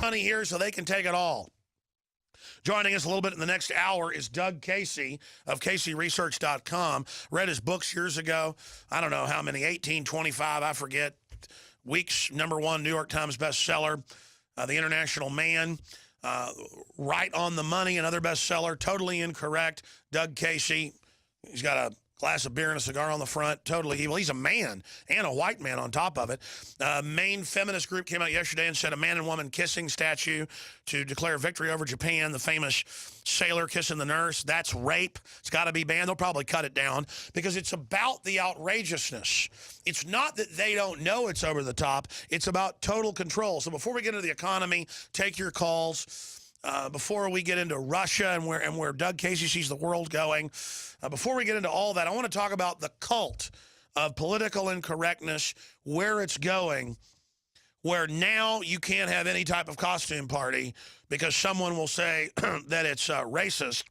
money here so they can take it all. Joining us a little bit in the next hour is Doug Casey of CaseyResearch.com. Read his books years ago. I don't know how many, 18, 25, I forget. Week's #1 New York Times bestseller. The International Man. Right on the Money, another bestseller. Totally Incorrect. Doug Casey. He's got a glass of beer and a cigar on the front. Totally evil. He's a man and a white man on top of it. Main feminist group came out yesterday and said a man and woman kissing statue to declare victory over Japan. The famous sailor kissing the nurse. That's rape. It's got to be banned. They'll probably cut it down because it's about the outrageousness. It's not that they don't know it's over the top. It's about total control. So before we get into the economy, take your calls. Before we get into Russia and where Doug Casey sees the world going, before we get into all that, I want to talk about the cult of political incorrectness, where it's going, where now you can't have any type of costume party because someone will say that it's racist.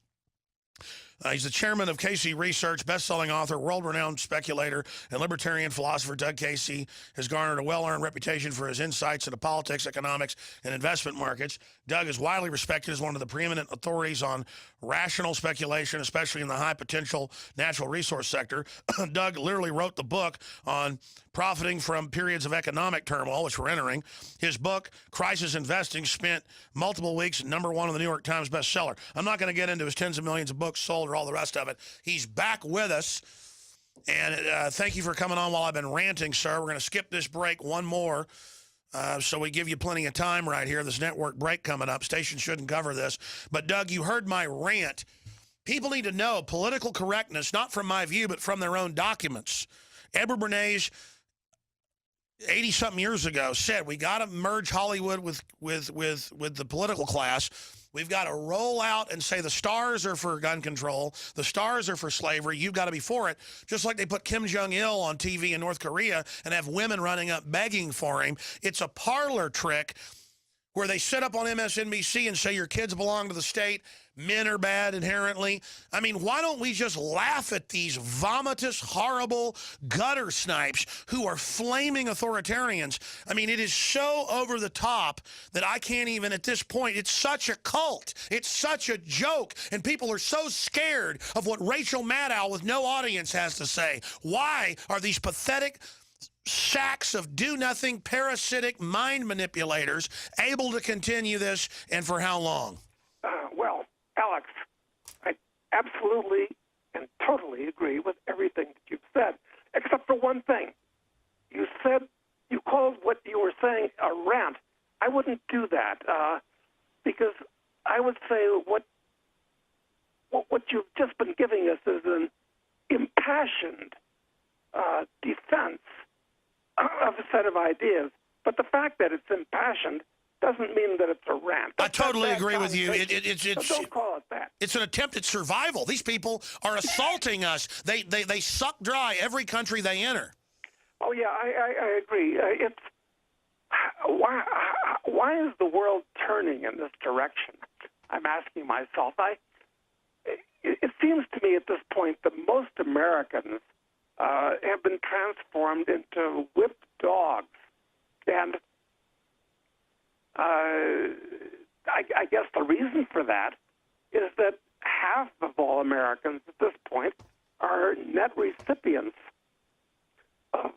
He's the chairman of Casey Research, best-selling author, world-renowned speculator, and libertarian philosopher. Doug Casey has garnered a well-earned reputation for his insights into politics, economics, and investment markets. Doug is widely respected as one of the preeminent authorities on rational speculation, especially in the high-potential natural resource sector. Doug literally wrote the book on profiting from periods of economic turmoil, which we're entering. His book, Crisis Investing, spent multiple weeks at #1 on the New York Times bestseller. I'm not going to get into his tens of millions of books sold or all the rest of it. He's back with us, and thank you for coming on while I've been ranting, sir. We're going to skip this break one more, so we give you plenty of time right here. This network break coming up. Stations shouldn't cover this. But, Doug, you heard my rant. People need to know political correctness, not from my view, but from their own documents. Edward Bernays, 80-something years ago, said we got to merge Hollywood with the political class. We've got to roll out and say the stars are for gun control, the stars are for slavery, you've got to be for it. Just like they put Kim Jong-il on TV in North Korea and have women running up begging for him. It's a parlor trick where they sit up on MSNBC and say your kids belong to the state, men are bad inherently. I mean, why don't we just laugh at these vomitous, horrible gutter snipes who are flaming authoritarians? I mean, it is so over the top that I can't even, at this point, it's such a cult. It's such a joke. And people are so scared of what Rachel Maddow with no audience has to say. Why are these pathetic sacks of do-nothing, parasitic mind manipulators able to continue this, and for how long? Well, Alex, I absolutely and totally agree with everything that you've said, except for one thing. You said, you called what you were saying a rant. I wouldn't do that because I would say what you've just been giving us is an impassioned defense of a set of ideas. But the fact that it's impassioned doesn't mean that it's a rant. I totally agree with you. So don't call it that. It's an attempt at survival. These people are assaulting us. They suck dry every country they enter. Oh, yeah, I agree. It's why is the world turning in this direction? I'm asking myself. It seems to me at this point that most Americans have been transformed into whipped dogs. And I guess the reason for that is that half of all Americans at this point are net recipients of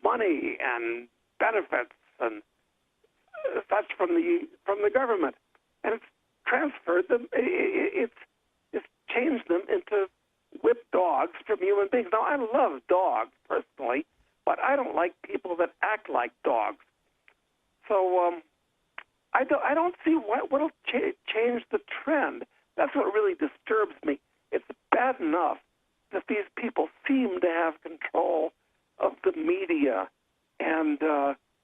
money and benefits and such from the government, and it's transferred them. It's changed them into whipped dogs from human beings. Now, I love dogs personally, but I don't like people that act like dogs. So I don't see what'll change the trend. That's what really disturbs me. It's bad enough that these people seem to have control of the media and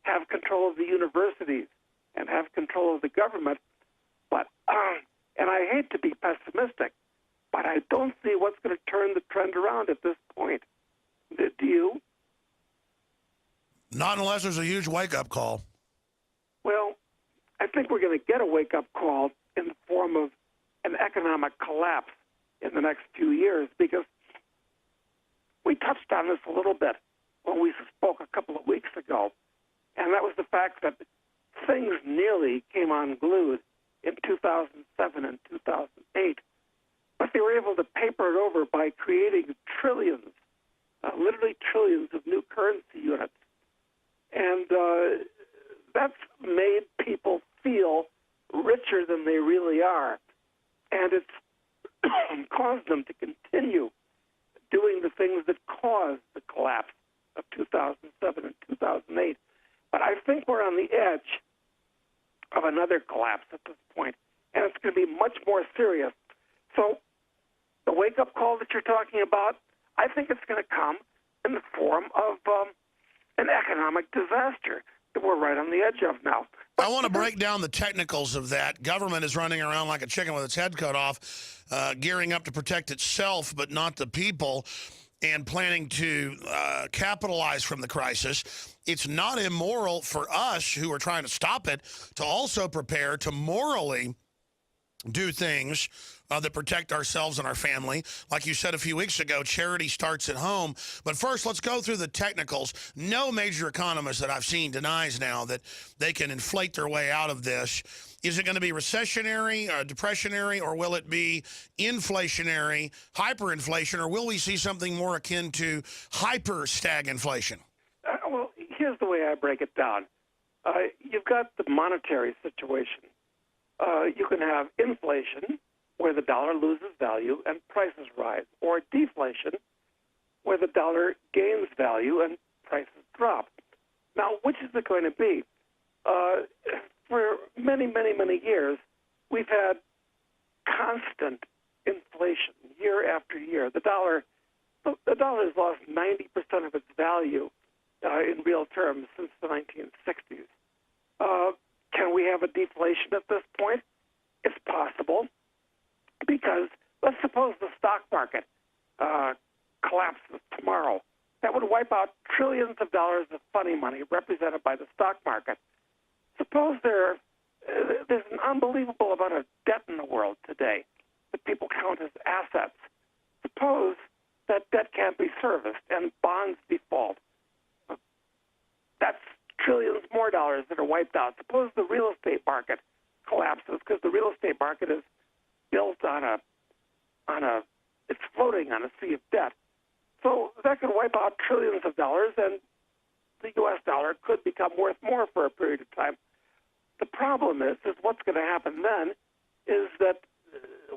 have control of the universities and have control of the government. But and I hate to be pessimistic, but I don't see what's going to turn the trend around at this point. Do you? Not unless there's a huge wake-up call. Well, I think we're going to get a wake-up call in the form of an economic collapse in the next few years, because we touched on this a little bit when we spoke a couple of weeks ago, and that was the fact that things nearly came unglued in 2007 and 2008, but they were able to paper it over by creating trillions, literally trillions of new currency units. And that's made people feel richer than they really are. And it's caused them to continue doing the things that caused the collapse of 2007 and 2008. But I think we're on the edge of another collapse at this point, and it's going to be much more serious. So the wake-up call that you're talking about, I think it's going to come in the form of an economic disaster that we're right on the edge of now. I want to break down the technicals of that. Government is running around like a chicken with its head cut off, gearing up to protect itself, but not the people, and planning to capitalize from the crisis. It's not immoral for us who are trying to stop it to also prepare to morally do things that protect ourselves and our family. Like you said a few weeks ago, charity starts at home. But first, let's go through the technicals. No major economist that I've seen denies now that they can inflate their way out of this. Is it going to be recessionary, depressionary, or will it be inflationary, hyperinflation, or will we see something more akin to hyper-stagflation? Well, here's the way I break it down. You've got the monetary situation. You can have inflation, where the dollar loses value and prices rise, or deflation, where the dollar gains value and prices drop. Now, which is it going to be? For many, many, many years, we've had constant inflation year after year. The dollar has lost 90% of its value in real terms since the 1960s. Can we have a deflation at this point? It's possible, because let's suppose the stock market collapses tomorrow. That would wipe out trillions of dollars of funny money represented by the stock market. Suppose there's an unbelievable amount of debt in the world today that people count as assets. Suppose that debt can't be serviced and bonds default. That's trillions more dollars that are wiped out. Suppose the real estate market collapses, because the real estate market is built it's floating on a sea of debt. So that could wipe out trillions of dollars, and the U.S. dollar could become worth more for a period of time. The problem is what's going to happen then is that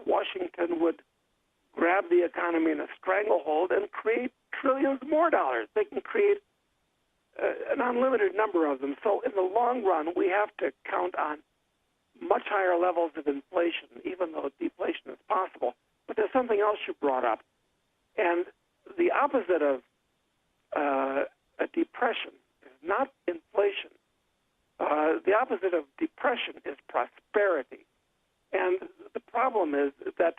Washington would grab the economy in a stranglehold and create trillions more dollars. They can create an unlimited number of them. So in the long run, we have to count on much higher levels of inflation, even though deflation is possible. But there's something else you brought up. And the opposite of a depression is not inflation. The opposite of depression is prosperity. And the problem is that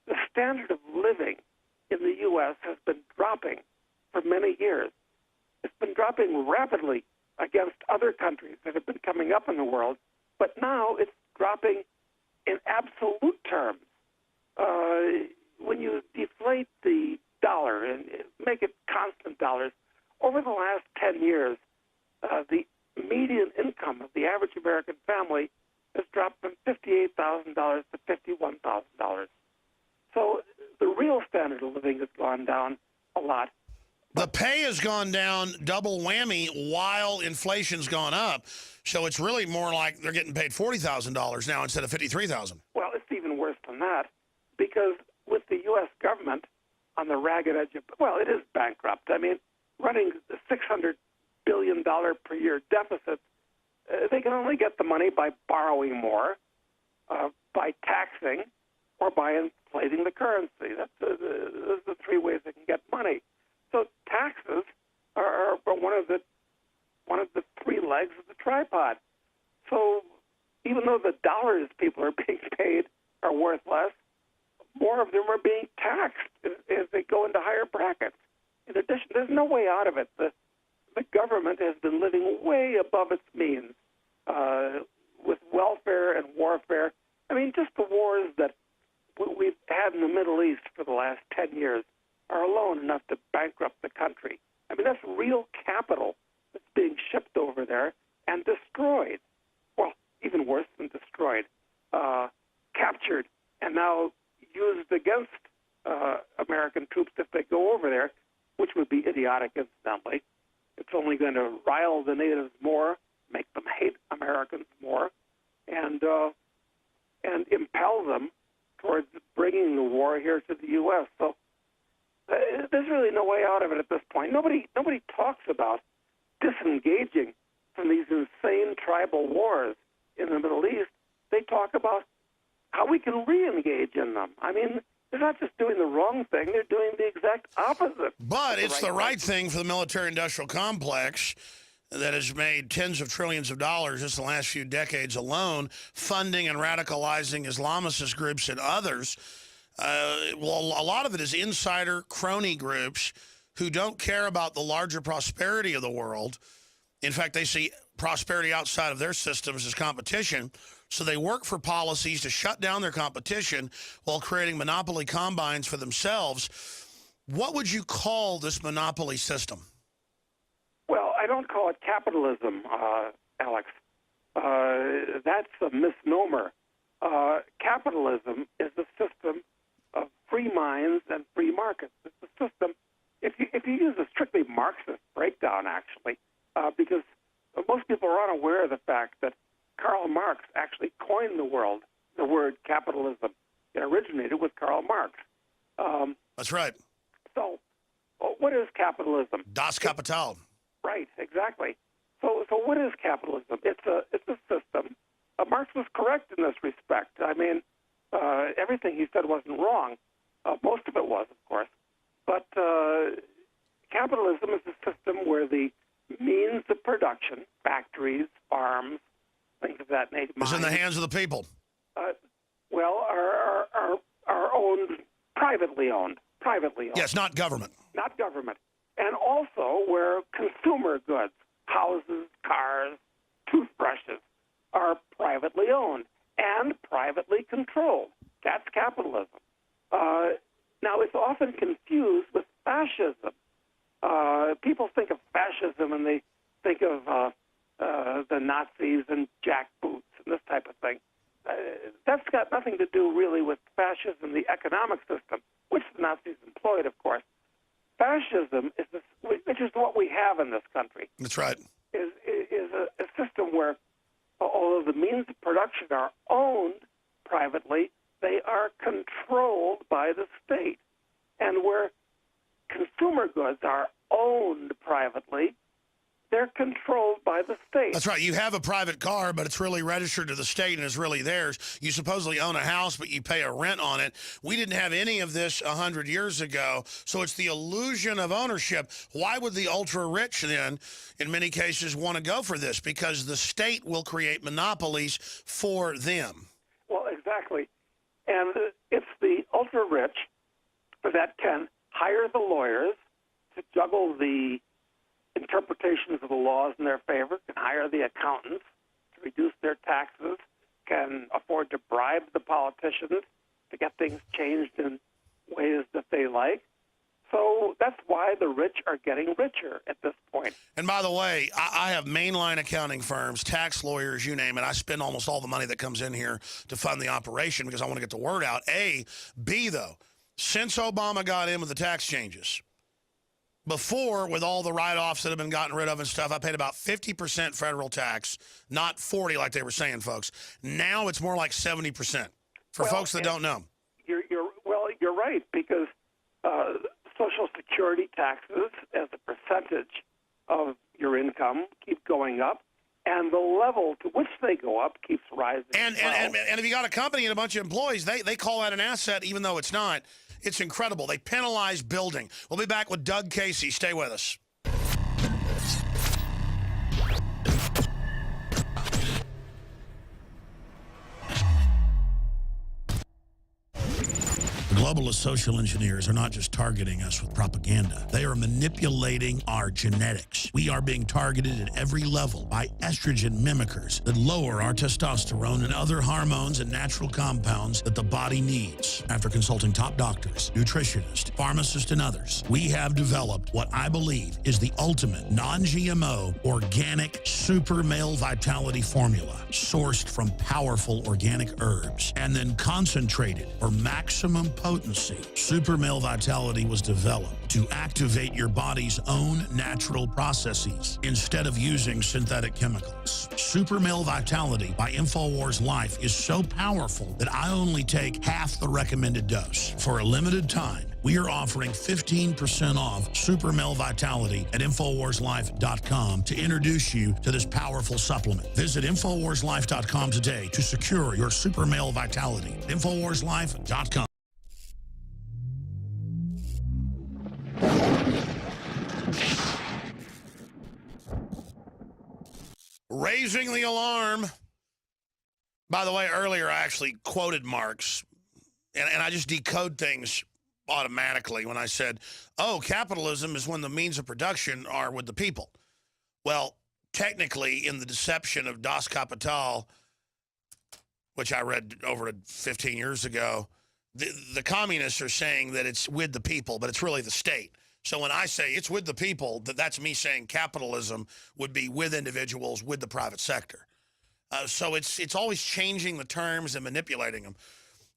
the standard of living in the U.S. has been dropping for many years. It's been dropping rapidly against other countries that have been coming up in the world, but now it's dropping in absolute terms. When you deflate the dollar and make it constant dollars, over the last 10 years, the median income of the average American family has dropped from $58,000 to $51,000. So the real standard of living has gone down a lot. The pay has gone down, double whammy, while inflation's gone up. So it's really more like they're getting paid $40,000 now instead of $53,000. Well, it's even worse than that, because with the U.S. government on the ragged edge of, well, it is bankrupt. I mean, running $600 billion per year deficits, they can only get the money by borrowing more, by taxing, or by inflating the currency. Those are the three ways they can get money. So taxes are one of the three legs of the tripod. So even though the dollars people are being paid are worth less, more of them are being taxed as they go into higher brackets. In addition, there's no way out of it. The government has been living way above its means with welfare and warfare. I mean, just the wars that we've had in the Middle East for the last 10 years are alone enough to bankrupt the country. I mean, that's real capital that's being shipped over there and destroyed. Well, even worse than destroyed, captured, and now used against American troops if they go over there, which would be idiotic, incidentally. It's only going to rile the natives more, make them hate Americans more, and impel them towards bringing the war here to the U.S. So there's really no way out of it at this point. Nobody talks about disengaging from these insane tribal wars in the Middle East. They talk about how we can re-engage in them. I mean, they're not just doing the wrong thing, they're doing the exact opposite. But it's the right thing for the military-industrial complex that has made tens of trillions of dollars just in the last few decades alone, funding and radicalizing Islamicist groups and others. Well, a lot of it is insider crony groups who don't care about the larger prosperity of the world. In fact, they see prosperity outside of their systems as competition. So they work for policies to shut down their competition while creating monopoly combines for themselves. What would you call this monopoly system? Well, I don't call it capitalism, Alex. That's a misnomer. Capitalism is a system of free minds and free markets. It's a system, if you use a strictly Marxist breakdown, actually, because most people are unaware of the fact that Karl Marx actually coined the word capitalism. It originated with Karl Marx. That's right. So, what is capitalism? Das Kapital. Right, exactly. So what is capitalism? It's a system. Marx was correct in this respect. I mean, everything he said wasn't wrong. Most of it was, of course. But capitalism is a system where the means of production, factories, farms, things of that nature, is in the hands of the people. Are owned, privately owned. Yes, not government. Not government. And also where consumer goods, houses, cars, toothbrushes, are privately owned and privately controlled. That's capitalism. Now, it's often confused with fascism. People think of fascism and they think of the Nazis and jackboots and this type of thing. That's got nothing to do really with fascism, the economic system, which the Nazis employed, of course. Fascism is which is what we have in this country. That's right. Is a system where, although the means of production are owned privately, they are controlled by the state. And where consumer goods are owned privately, they're controlled by the state. That's right. You have a private car, but it's really registered to the state and is really theirs. You supposedly own a house, but you pay a rent on it. We didn't have any of this 100 years ago, so it's the illusion of ownership. Why would the ultra-rich then, in many cases, want to go for this? Because the state will create monopolies for them. Well, exactly. And it's the ultra-rich that can hire the lawyers to juggle the interpretations of the laws in their favor, can hire the accountants to reduce their taxes, can afford to bribe the politicians to get things changed in ways that they like. So that's why the rich are getting richer at this point. And by the way, I have mainline accounting firms, tax lawyers, you name it. I spend almost all the money that comes in here to fund the operation because I want to get the word out. A. B, though, since Obama got in with the tax changes, before, with all the write-offs that have been gotten rid of and stuff, I paid about 50% federal tax, not 40 like they were saying, folks. Now it's more like 70% for folks that don't know. You're right, because Social Security taxes as a percentage of your income keep going up, and the level to which they go up keeps rising. And if you got a company and a bunch of employees, they call that an asset even though it's not. It's incredible. They penalize building. We'll be back with Doug Casey. Stay with us. globalist social engineers are not just targeting us with propaganda. They are manipulating our genetics. We are being targeted at every level by estrogen mimickers that lower our testosterone and other hormones and natural compounds that the body needs. After consulting top doctors, nutritionists, pharmacists, and others, we have developed what I believe is the ultimate non-GMO organic super male vitality formula sourced from powerful organic herbs and then concentrated for maximum potency. Super male vitality was developed to activate your body's own natural processes instead of using synthetic chemicals. Super male vitality by InfoWars Life is so powerful that I only take half the recommended dose. For a limited time, we are offering 15% off Super Male Vitality at InfoWarsLife.com to introduce you to this powerful supplement. Visit InfoWarsLife.com today to secure your Super Male Vitality. InfoWarsLife.com. Raising the alarm. By the way, earlier I actually quoted Marx, and I just decode things automatically when I said, oh, capitalism is when the means of production are with the people. Well, technically, in the deception of Das Kapital, which I read over 15 years ago, the communists are saying that it's with the people, but it's really the state. So when I say it's with the people, that's me saying capitalism would be with individuals, with the private sector. So it's always changing the terms and manipulating them.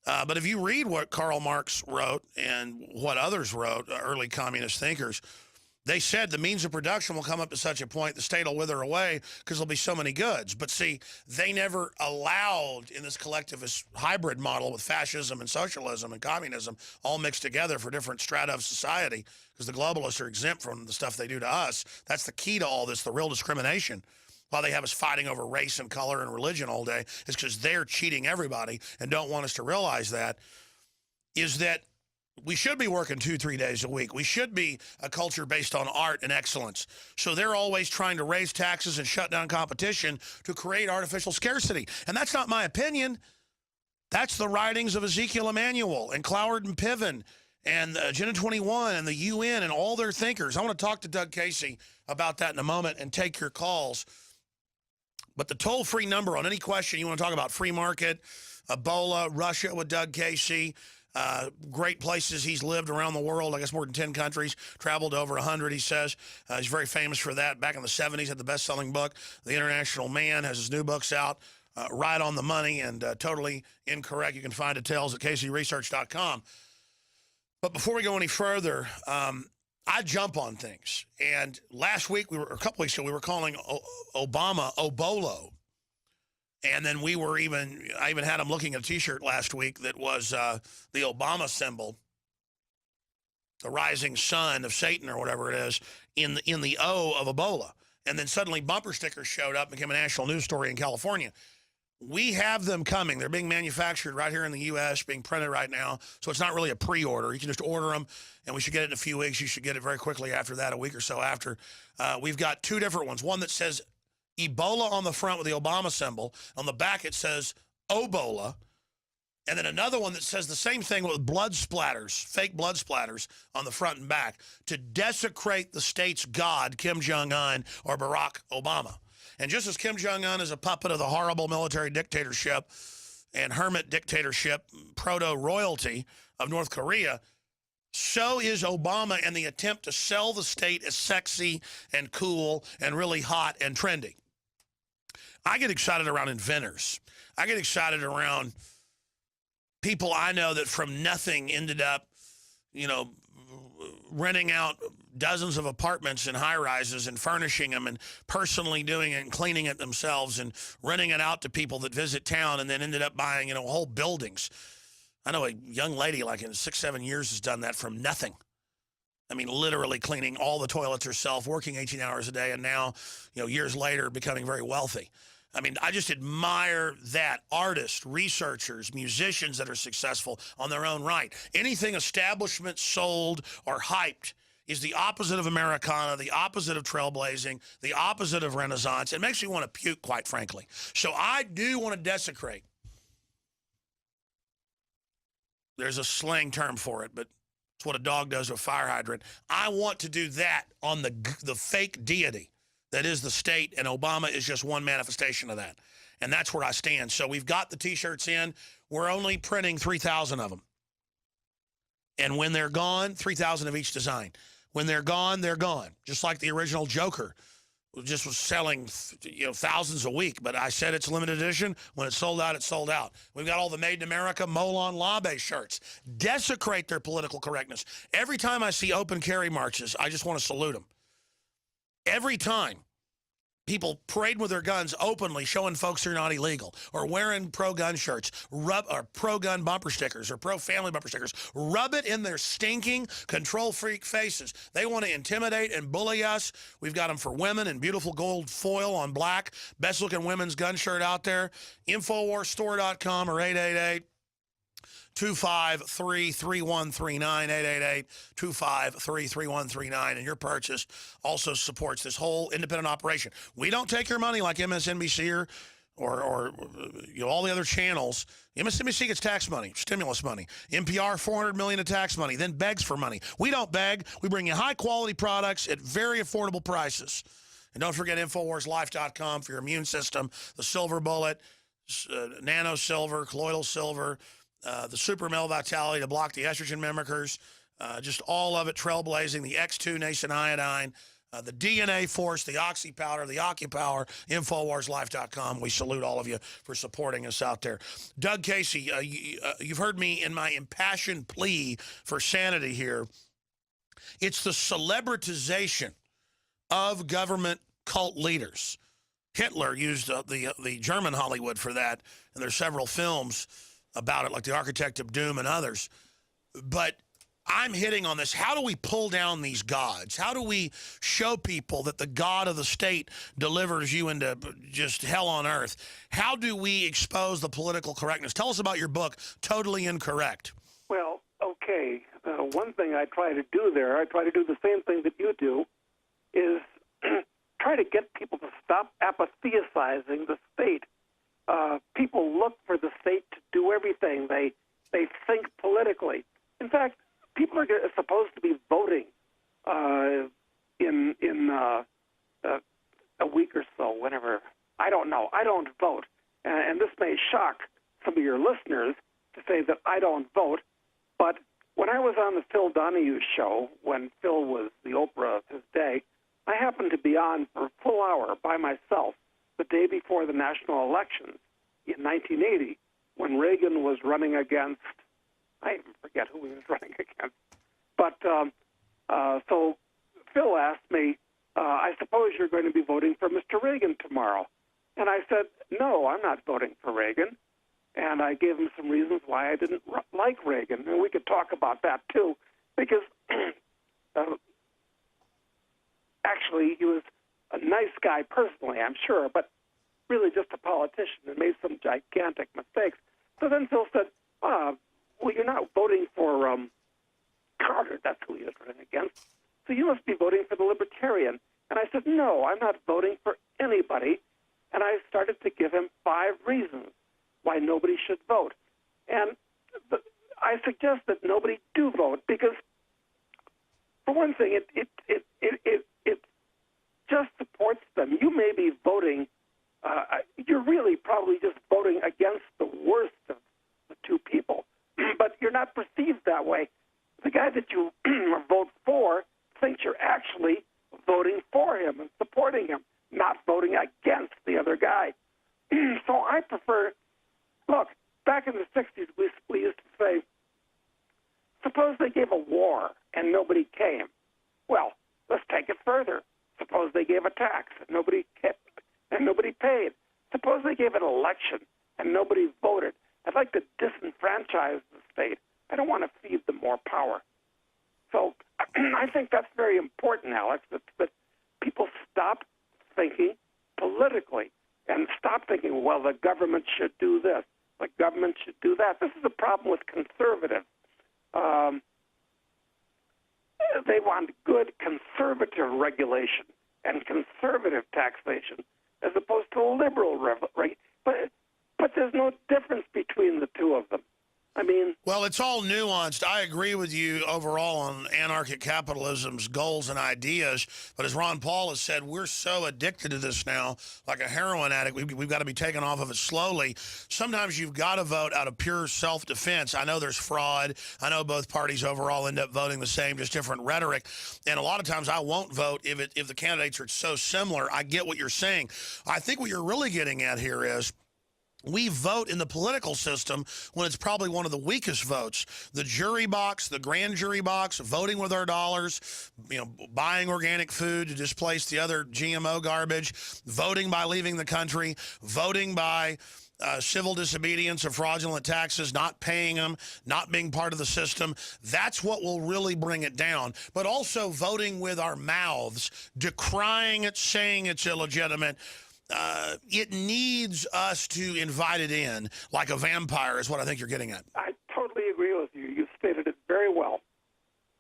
But if you read what Karl Marx wrote and what others wrote, early communist thinkers, they said the means of production will come up to such a point the state will wither away because there'll be so many goods. But see, they never allowed in this collectivist hybrid model with fascism and socialism and communism all mixed together for different strata of society, because the globalists are exempt from the stuff they do to us. That's the key to all this, the real discrimination. Why they have us fighting over race and color and religion all day is because they're cheating everybody and don't want us to realize that, is that we should be working 2-3 days a week. We should be a culture based on art and excellence. So they're always trying to raise taxes and shut down competition to create artificial scarcity. And that's not my opinion. That's the writings of Ezekiel Emanuel and Cloward and Piven and Agenda 21 and the UN and all their thinkers. I want to talk to Doug Casey about that in a moment and take your calls. But the toll-free number on any question you want to talk about, free market, Obola, Russia with Doug Casey, great places he's lived around the world, I guess more than 10 countries, traveled to over 100, he says. He's very famous for that. Back in the 70s, had the best-selling book, The International Man, has his new books out, Right on the Money and Totally Incorrect. You can find details at kcresearch.com. But before we go any further, I jump on things. And last week, a couple weeks ago, we were calling Obama Obolo. And then I even had him looking at a T-shirt last week that was the Obama symbol, the rising sun of Satan or whatever it is, in the O of Obola. And then suddenly bumper stickers showed up and became a national news story in California. We have them coming. They're being manufactured right here in the U.S., being printed right now. So it's not really a pre-order. You can just order them, and we should get it in a few weeks. You should get it very quickly after that, a week or so after. We've got two different ones. One that says Ebola on the front with the Obama symbol. On the back, it says Obola. And then another one that says the same thing with blood splatters, fake blood splatters on the front and back to desecrate the state's god, Kim Jong-un or Barack Obama. And just as Kim Jong-un is a puppet of the horrible military dictatorship and hermit dictatorship, proto-royalty of North Korea, so is Obama and the attempt to sell the state as sexy and cool and really hot and trendy. I get excited around inventors. I get excited around people I know that from nothing ended up, renting out dozens of apartments and high-rises and furnishing them and personally doing it and cleaning it themselves and renting it out to people that visit town and then ended up buying, whole buildings. I know a young lady, like in 6-7 years, has done that from nothing. I mean, literally cleaning all the toilets herself, working 18 hours a day, and now, years later, becoming very wealthy. I mean, I just admire that. Artists, researchers, musicians that are successful on their own right. Anything establishment sold or hyped is the opposite of Americana, the opposite of trailblazing, the opposite of Renaissance. It makes me want to puke, quite frankly. So I do want to desecrate There's a slang term for it, but it's what a dog does to a fire hydrant. I want to do that on the fake deity that is the state, and Obama is just one manifestation of that. And that's where I stand. So we've got the T-shirts in. We're only printing 3,000 of them. And when they're gone, 3,000 of each design. When they're gone, they're gone. Just like the original Joker just was selling, thousands a week. But I said it's limited edition. When it's sold out, it's sold out. We've got all the Made in America Molon Labe shirts. Desecrate their political correctness. Every time I see open carry marches, I just want to salute them. Every time people parade with their guns openly, showing folks they're not illegal, or wearing pro-gun shirts, or pro-gun bumper stickers, or pro-family bumper stickers, rub it in their stinking control-freak faces. They want to intimidate and bully us. We've got them for women in beautiful gold foil on black. Best-looking women's gun shirt out there. Infowarsstore.com or 888 253-3139, 888-253-3139, and your purchase also supports this whole independent operation. We don't take your money like MSNBC or all the other channels. MSNBC gets tax money, stimulus money. NPR, $400 million of tax money, then begs for money. We don't beg. We bring you high-quality products at very affordable prices. And don't forget InfoWarsLife.com for your immune system, the Silver Bullet, Nano Silver, Colloidal Silver, the Super Male Vitality to block the estrogen mimickers, just all of it trailblazing, the X2 nascent iodine, the DNA Force, the Oxy Powder, the OcuPower, InfoWarsLife.com. We salute all of you for supporting us out there. Doug Casey, you've heard me in my impassioned plea for sanity here. It's the celebritization of government cult leaders. Hitler used the German Hollywood for that, and there's several films about it, like The Architect of Doom and others. But I'm hitting on this. How do we pull down these gods? How do we show people that the God of the state delivers you into just hell on earth? How do we expose the political correctness? Tell us about your book, Totally Incorrect. Well, okay. One thing I try to do there, I try to do the same thing that you do, is try to get people to stop apatheticizing the state. People look for the state to do everything. They think politically. In fact, people are supposed to be voting in a week or so, whenever. I don't know. I don't vote. And this may shock some of your listeners to say that I don't vote, but when I was on the Phil Donahue show, when Phil was the Oprah of his day, I happened to be on for a full hour by myself the day before the national elections in 1980, when Reagan was running against, I even forget who he was running against. But so Phil asked me, I suppose you're going to be voting for Mr. Reagan tomorrow. And I said, no, I'm not voting for Reagan. And I gave him some reasons why I didn't like Reagan. And we could talk about that, too, because actually he was a nice guy personally, I'm sure, but really just a politician and made some gigantic mistakes. So then Phil said, well, you're not voting for Carter. That's who he was running against. So you must be voting for the Libertarian. And I said, no, I'm not voting for anybody. And I started to give him 5 reasons why nobody should vote. And I suggest that nobody do vote because, for one thing, it just supports them. You may be voting, you're really probably just voting against the worst of the two people, but you're not perceived that way. The guy that you vote for thinks you're actually voting for him and supporting him, not voting against the other guy. So I prefer, look, back in the 60s, we used to say, suppose they gave a war and nobody came. Well, let's take it further. Suppose they gave a tax and nobody paid. Suppose they gave an election and nobody voted. I'd like to disenfranchise the state. I don't want to feed them more power. So I think that's very important, Alex, that people stop thinking politically and stop thinking, well, the government should do this, the government should do that. This is the problem with conservatives. They want good conservative regulation and conservative taxation as opposed to liberal regulation. But there's no difference between the two of them. I mean, Well, it's all nuanced. I agree with you overall on anarchic capitalism's goals and ideas. But as Ron Paul has said, we're so addicted to this now, like a heroin addict. We've got to be taken off of it slowly. Sometimes you've got to vote out of pure self-defense. I know there's fraud. I know both parties overall end up voting the same, just different rhetoric. And a lot of times I won't vote if the candidates are so similar. I get what you're saying. I think what you're really getting at here is, we vote in the political system when it's probably one of the weakest votes. The jury box, the grand jury box, voting with our dollars, buying organic food to displace the other GMO garbage, voting by leaving the country, voting by civil disobedience or fraudulent taxes, not paying them, not being part of the system. That's what will really bring it down. But also voting with our mouths, decrying it, saying it's illegitimate. It needs us to invite it in like a vampire is what I think you're getting at. I totally agree with you. You stated it very well.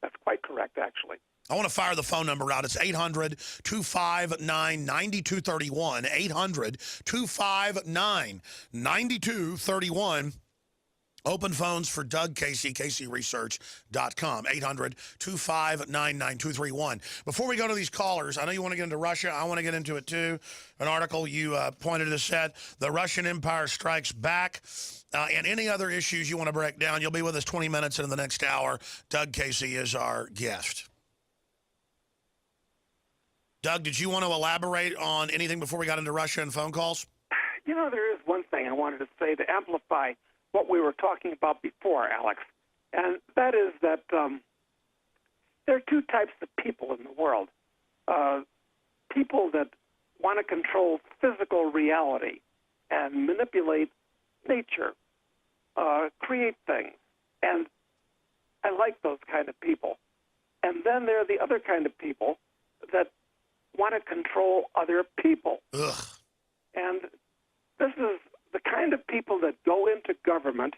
That's quite correct, actually. I want to fire the phone number out. It's 800-259-9231. 800-259-9231. Open phones for Doug Casey, CaseyResearch.com, 800-259-9231. Before we go to these callers, I know you want to get into Russia. I want to get into it too. An article you pointed to said, the Russian Empire strikes back. And any other issues you want to break down, you'll be with us 20 minutes into the next hour. Doug Casey is our guest. Doug, did you want to elaborate on anything before we got into Russia and phone calls? There is one thing I wanted to say to amplify what we were talking about before, Alex, and that is that there are two types of people in the world. People that want to control physical reality and manipulate nature, create things, and I like those kind of people. And then there are the other kind of people that want to control other people. Ugh. And this is the kind of people that go into government,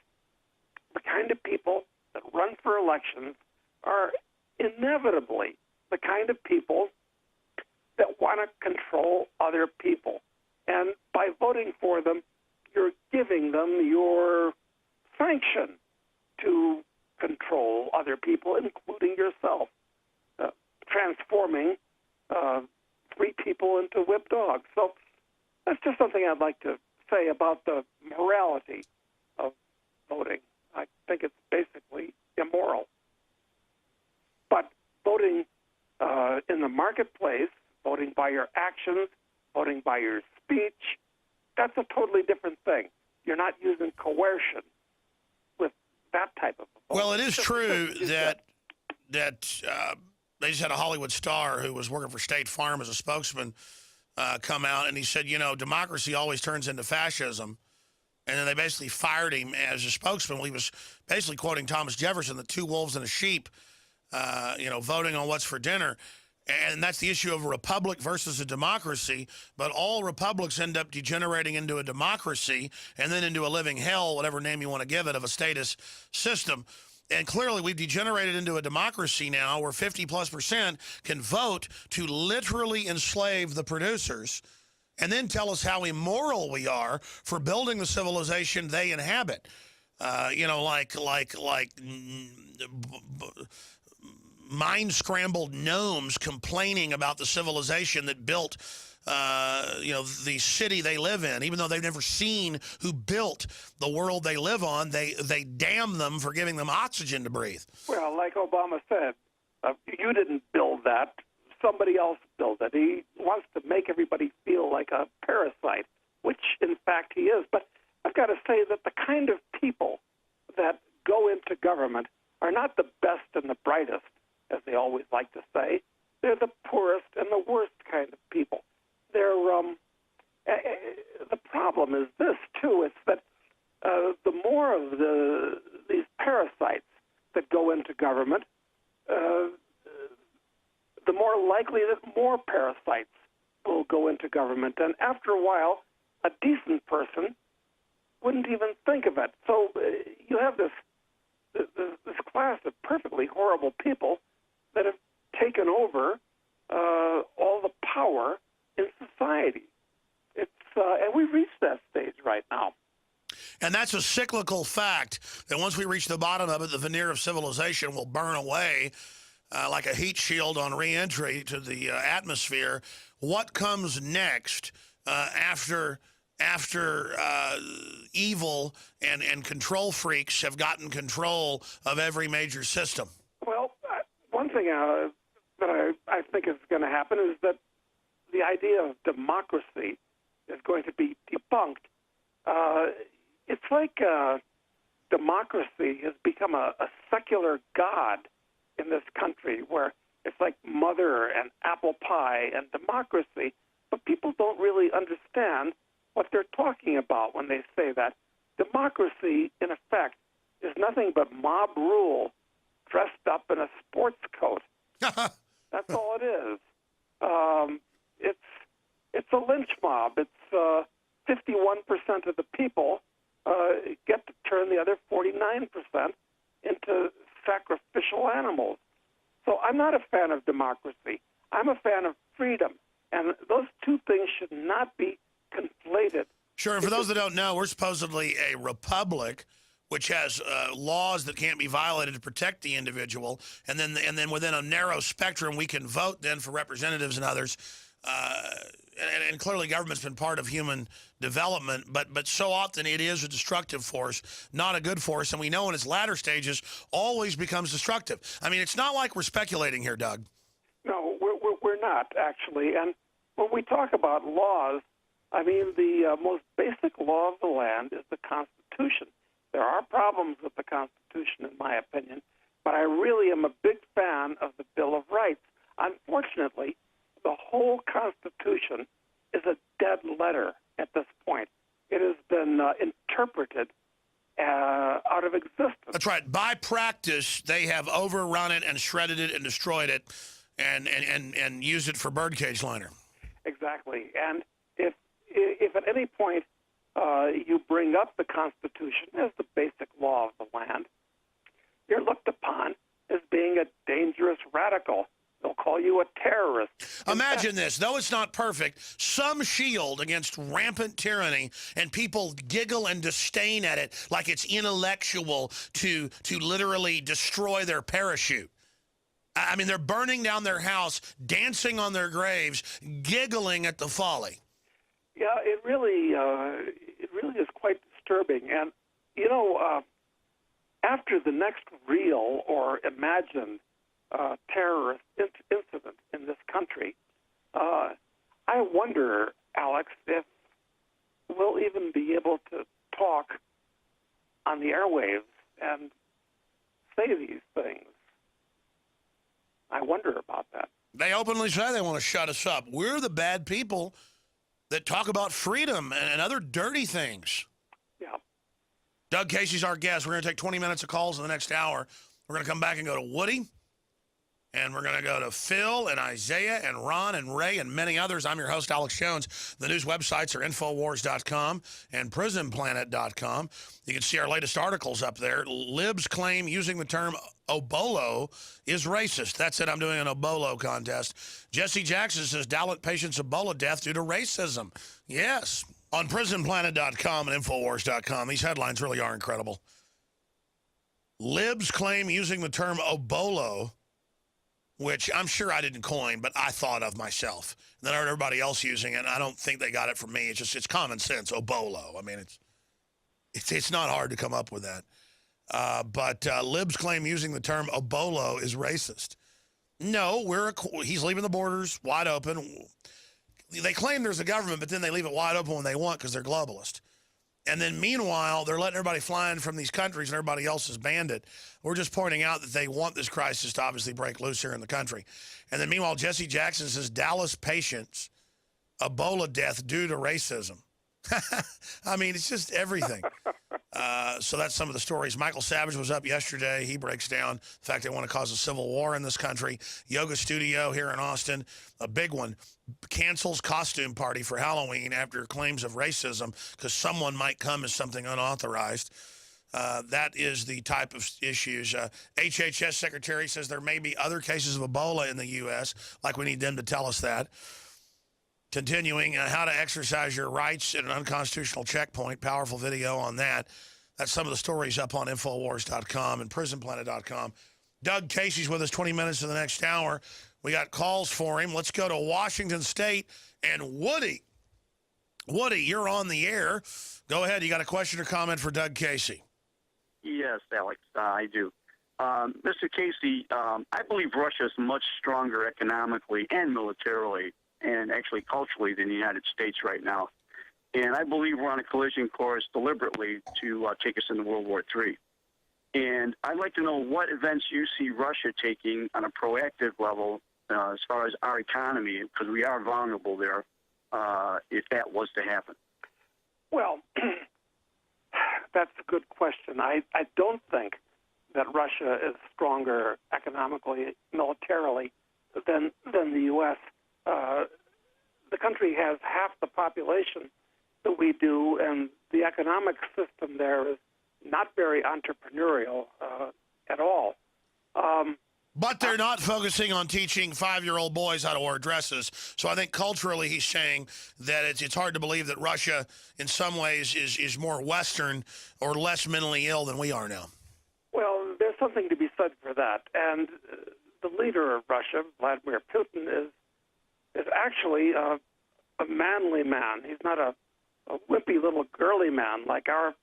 the kind of people that run for elections, are inevitably the kind of people that want to control other people. And by voting for them, you're giving them your sanction to control other people, including yourself, transforming free people into whipped dogs. So that's just something I'd like to say about the morality of voting. I think it's basically immoral. But voting in the marketplace, voting by your actions, voting by your speech, that's a totally different thing. You're not using coercion with that type of vote. Well, it is true that they just had a Hollywood star who was working for State Farm as a spokesman come out, and he said, democracy always turns into fascism. And then they basically fired him as a spokesman. Well, he was basically quoting Thomas Jefferson, the two wolves and a sheep, voting on what's for dinner. And that's the issue of a republic versus a democracy. But all republics end up degenerating into a democracy and then into a living hell, whatever name you want to give it, of a status system. And clearly we've degenerated into a democracy now where 50+% can vote to literally enslave the producers and then tell us how immoral we are for building the civilization they inhabit. Mind-scrambled gnomes complaining about the civilization that built the city they live in, even though they've never seen who built the world they live on. They damn them for giving them oxygen to breathe. Well, like Obama said, you didn't build that. Somebody else built it. He wants to make everybody feel like a parasite, which, in fact, he is. But I've got to say that the kind of people that go into government are not the best and the brightest, as they always like to say. They're the poorest and the worst kind of people. They're the problem is this, too. It's that the more of these parasites that go into government, the more likely that more parasites will go into government. And after a while, a decent person wouldn't even think of it. So you have this class of perfectly horrible people that have taken over all the power in society. And we've reached that stage right now. And that's a cyclical fact that once we reach the bottom of it, the veneer of civilization will burn away like a heat shield on reentry to the atmosphere. What comes next after evil and control freaks have gotten control of every major system? Well, one thing that I think is going to happen is that the idea of democracy is going to be debunked. It's like democracy has become a secular god in this country, where it's like mother and apple pie and democracy, but people don't really understand what they're talking about when they say that. Democracy, in effect, is nothing but mob rule dressed up in a sports coat. That's all it is. It's a lynch mob. It's 51% of the people get to turn the other 49% into sacrificial animals. So I'm not a fan of democracy. I'm a fan of freedom. And those two things should not be conflated. Sure, and for those that don't know, we're supposedly a republic, which has laws that can't be violated to protect the individual, and then within a narrow spectrum, we can vote then for representatives and others. And clearly, government's been part of human development, but so often it is a destructive force, not a good force, and we know in its latter stages always becomes destructive. I mean, it's not like we're speculating here, Doug. No, we're not, actually. And when we talk about laws, I mean, the most basic law of the land is the Constitution. There are problems with the Constitution, in my opinion, but I really am a big fan of the Bill of Rights. Unfortunately, the whole Constitution is a dead letter at this point. It has been interpreted out of existence. That's right. By practice, they have overrun it and shredded it and destroyed it and used it for birdcage liner. Exactly. And if at any point you bring up the Constitution as the basic law of the land, you're looked upon as being a dangerous radical. They'll call you a terrorist. Imagine this. Though it's not perfect, some shield against rampant tyranny, and people giggle and disdain at it like it's intellectual to literally destroy their parachute. I mean, they're burning down their house, dancing on their graves, giggling at the folly. Yeah, it really is quite disturbing. And, you know, after the next real or imagined terrorist incident in this country, I wonder, Alex, if we'll even be able to talk on the airwaves and say these things. I wonder about that. They openly say they want to shut us up. We're the bad people that talk about freedom and other dirty things. Yeah. Doug Casey's our guest. We're going to take 20 minutes of calls in the next hour. We're going to come back and go to Woody. And we're going to go to Phil and Isaiah and Ron and Ray and many others. I'm your host, Alex Jones. The news websites are Infowars.com and PrisonPlanet.com. You can see our latest articles up there. Libs claim using the term Obola is racist. That's it. I'm doing an Obola contest. Jesse Jackson says Dallas patient's Ebola death due to racism. Yes. On PrisonPlanet.com and Infowars.com. These headlines really are incredible. Libs claim using the term Obola, which I'm sure I didn't coin, but I thought of myself. And then I heard everybody else using it, and I don't think they got it from me. It's just, it's common sense, Obola. I mean, it's not hard to come up with that. But libs claim using the term Obola is racist. No, he's leaving the borders wide open. They claim there's a government, but then they leave it wide open when they want because they're globalist. And then meanwhile, they're letting everybody fly in from these countries and everybody else is banned it. We're just pointing out that they want this crisis to obviously break loose here in the country. And then meanwhile, Jesse Jackson says Dallas patients, Ebola death due to racism. I mean, it's just everything. So that's some of the stories. Michael Savage was up yesterday. He breaks down the fact they want to cause a civil war in this country. Yoga Studio here in Austin, a big one, cancels costume party for Halloween after claims of racism because someone might come as something unauthorized. That is the type of issues. HHS Secretary says there may be other cases of Ebola in the U.S., like we need them to tell us that. continuing how to exercise your rights at an unconstitutional checkpoint. Powerful video on that. That's some of the stories up on Infowars.com and PrisonPlanet.com. Doug Casey's with us 20 minutes to the next hour. We got calls for him. Let's go to Washington State and Woody. Woody, you're on the air. Go ahead. You got a question or comment for Doug Casey? Yes, Alex, I do. Mr. Casey, I believe Russia is much stronger economically and militarily and actually culturally than the United States right now. And I believe we're on a collision course deliberately to take us into World War III. And I'd like to know what events you see Russia taking on a proactive level as far as our economy, because we are vulnerable there if that was to happen. Well, that's a good question. I don't think that Russia is stronger economically, militarily than the U.S. The country has half the population that we do, and the economic system there is not very entrepreneurial at all. But they're not focusing on teaching 5-year-old boys how to wear dresses. So I think culturally he's saying that it's hard to believe that Russia in some ways is more Western or less mentally ill than we are now. Well, there's something to be said for that. And the leader of Russia, Vladimir Putin, is actually a manly man. He's not a wimpy little girly man like our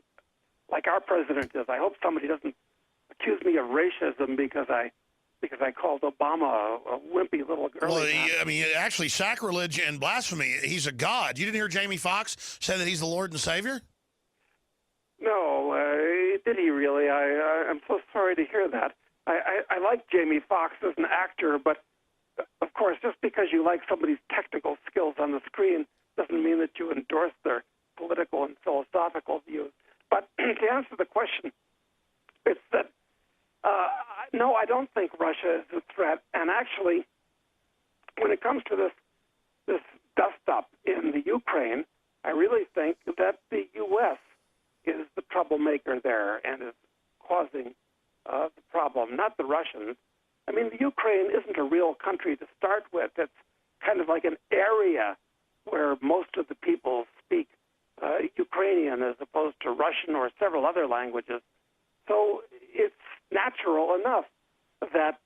president is. I hope somebody doesn't accuse me of racism because I called Obama a wimpy little girly man. I mean, actually, sacrilege and blasphemy. He's a god. You didn't hear Jamie Foxx say that he's the Lord and Savior? No, did he really? I'm so sorry to hear that. I like Jamie Foxx as an actor, but of course, just because you like somebody's technical skills on the screen doesn't mean that you endorse their political and philosophical views. But to answer the question, it's that, no, I don't think Russia is a threat. And actually, when it comes to this dust-up in the Ukraine, I really think that the U.S. is the troublemaker there and is causing the problem, not the Russians. I mean, the Ukraine isn't a real country to start with. It's kind of like an area where most of the people speak Ukrainian as opposed to Russian or several other languages. So it's natural enough that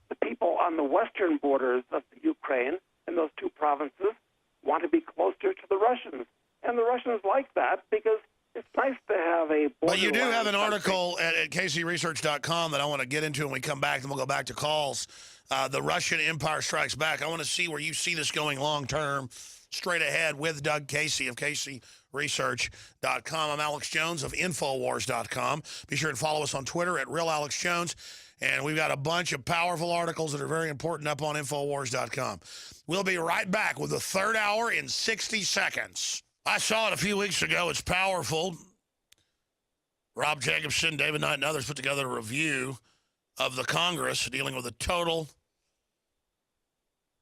the people on the western borders of the Ukraine in those two provinces want to be closer to the Russians. And the Russians like that because it's nice to have a borderline. But you do have an article at kcresearch.com that I want to get into when we come back, and we'll go back to calls. The Russian Empire Strikes Back. I want to see where you see this going long term, straight ahead with Doug Casey of kcresearch.com. I'm Alex Jones of Infowars.com. Be sure and follow us on Twitter at RealAlexJones. And we've got a bunch of powerful articles that are very important up on Infowars.com. We'll be right back with the third hour in 60 seconds. I saw it a few weeks ago. It's powerful. Rob Jacobson, David Knight, and others put together a review of the Congress dealing with a total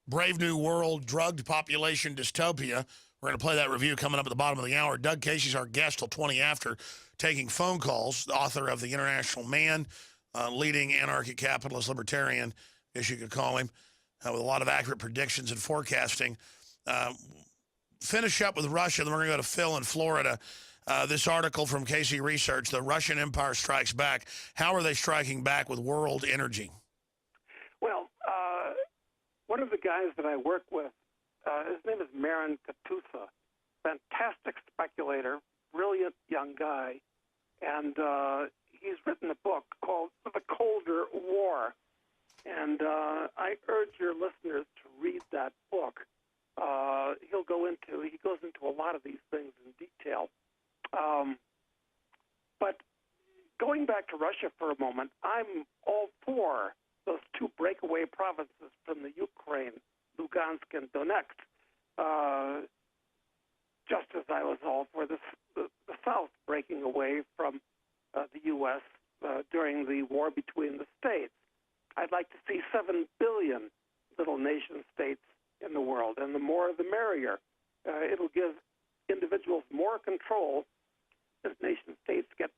Brave New World drugged population dystopia. We're going to play that review coming up at the bottom of the hour. Doug Casey's our guest till 20 after, taking phone calls, the author of The International Man, leading anarchic capitalist libertarian, as you could call him, with a lot of accurate predictions and forecasting. Finish up with Russia, then we're going to go to Phil in Florida. This article from Casey Research, The Russian Empire Strikes Back. How are they striking back with world energy? Well, one of the guys that I work with, his name is Marin Katusa, fantastic speculator, brilliant young guy, and he's written a book called The Colder War. And I urge your listeners to read that book. He goes into a lot of these things in detail. But going back to Russia for a moment, I'm all for those two breakaway provinces from the Ukraine, Lugansk and Donetsk, just as I was all for the South breaking away from the U.S. During the war between the states. I'd like to see 7 billion little nation states in the world, and the more the merrier. It'll give individuals more control as nation states get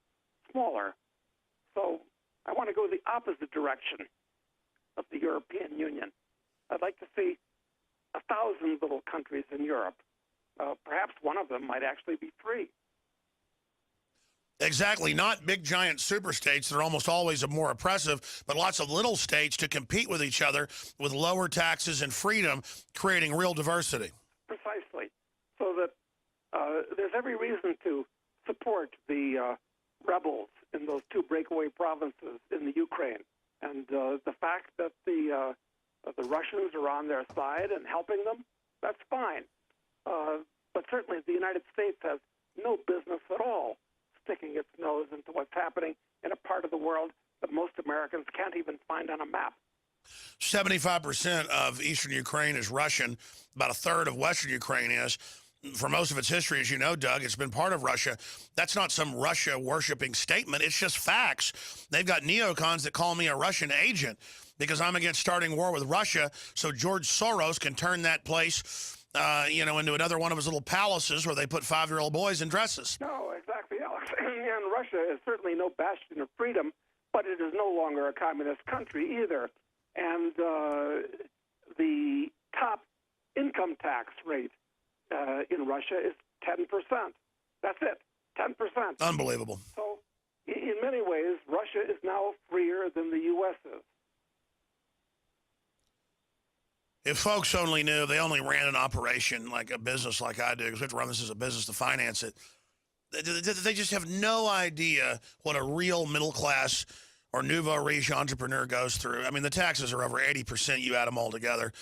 smaller. So I want to go the opposite direction of the European Union. I'd like to see 1,000 little countries in Europe. Perhaps one of them might actually be free. Exactly. Not big, giant super states that are almost always more oppressive, but lots of little states to compete with each other with lower taxes and freedom, creating real diversity. Precisely. So that there's every reason to support the rebels in those two breakaway provinces in the Ukraine. And the fact that the Russians are on their side and helping them, that's fine. But certainly the United States has no business at all sticking its nose into what's happening in a part of the world that most Americans can't even find on a map. 75% of eastern Ukraine is Russian. About a third of western Ukraine is. For most of its history, as you know, Doug, it's been part of Russia. That's not some Russia-worshipping statement. It's just facts. They've got neocons that call me a Russian agent because I'm against starting war with Russia so George Soros can turn that place into another one of his little palaces where they put 5-year-old boys in dresses. No, exactly, Alex. And Russia is certainly no bastion of freedom, but it is no longer a communist country either. And the top income tax rate in Russia is 10%. That's it, 10%. Unbelievable. So in many ways, Russia is now freer than the U.S. is. If folks only knew, they only ran an operation like a business like I do, because we have to run this as a business to finance it. They just have no idea what a real middle class or nouveau riche entrepreneur goes through. I mean, the taxes are over 80%. You add them all together,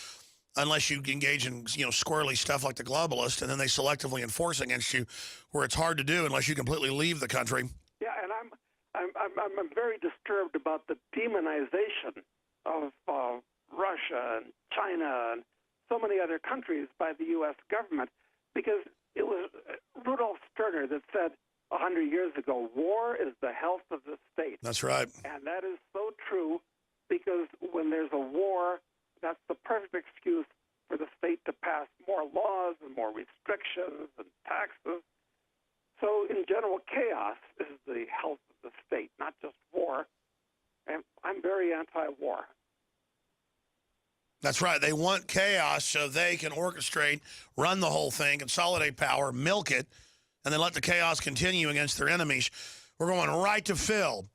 unless you engage in squirrely stuff like the globalist, and then they selectively enforce against you, where it's hard to do unless you completely leave the country. Yeah, and I'm very disturbed about the demonization of Russia and China and so many other countries by the U.S. government, because it was Rudolf Stirner that said 100 years ago, war is the health of the state. That's right. And that is so true, because when there's a war, that's the perfect excuse for the state to pass more laws and more restrictions and taxes. So in general, chaos is the health of the state, not just war. And I'm very anti-war. That's right. They want chaos so they can orchestrate, run the whole thing, consolidate power, milk it, and then let the chaos continue against their enemies. We're going right to Phil,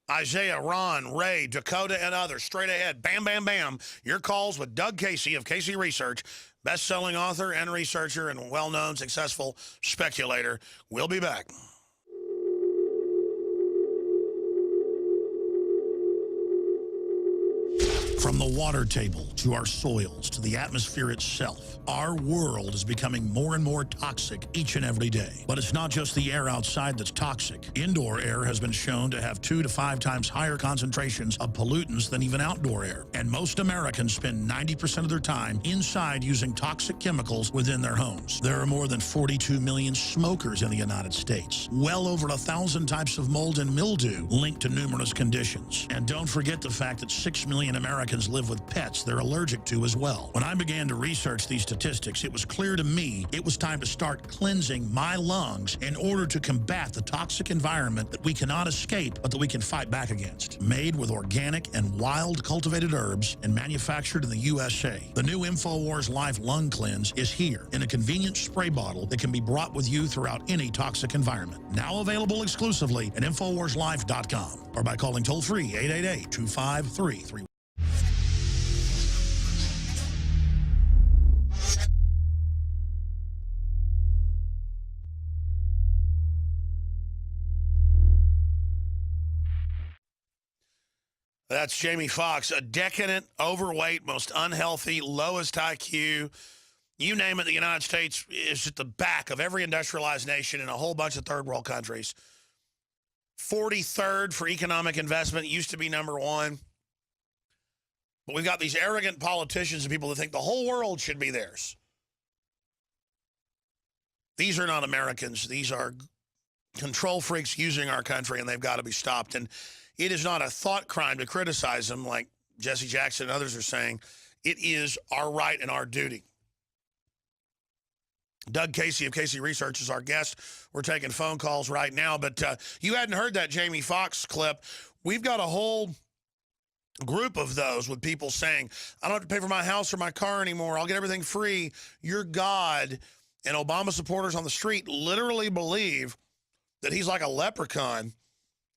Isaiah, Ron, Ray, Dakota, and others. Straight ahead. Bam, bam, bam. Your calls with Doug Casey of Casey Research, best-selling author and researcher and well-known successful speculator. We'll be back. From the water table to our soils to the atmosphere itself, our world is becoming more and more toxic each and every day. But it's not just the air outside that's toxic. Indoor air has been shown to have 2 to 5 times higher concentrations of pollutants than even outdoor air. And most Americans spend 90% of their time inside using toxic chemicals within their homes. There are more than 42 million smokers in the United States. Well over 1,000 types of mold and mildew linked to numerous conditions. And don't forget the fact that 6 million Americans live with pets they're allergic to as well. When I began to research these statistics, it was clear to me it was time to start cleansing my lungs in order to combat the toxic environment that we cannot escape, but that we can fight back against. Made with organic and wild cultivated herbs and manufactured in the USA, the new InfoWars Life Lung Cleanse is here in a convenient spray bottle that can be brought with you throughout any toxic environment. Now available exclusively at InfoWarsLife.com or by calling toll-free 888-253-31. That's Jamie Foxx, a decadent, overweight, most unhealthy, lowest IQ. You name it, the United States is at the back of every industrialized nation in a whole bunch of third world countries. 43rd for economic investment, used to be number 1. But we've got these arrogant politicians and people that think the whole world should be theirs. These are not Americans. These are control freaks using our country, and they've got to be stopped. And it is not a thought crime to criticize them like Jesse Jackson and others are saying. It is our right and our duty. Doug Casey of Casey Research is our guest. We're taking phone calls right now, but you hadn't heard that Jamie Foxx clip. We've got a whole group of those with people saying, I don't have to pay for my house or my car anymore. I'll get everything free. You're God. And Obama supporters on the street literally believe that he's like a leprechaun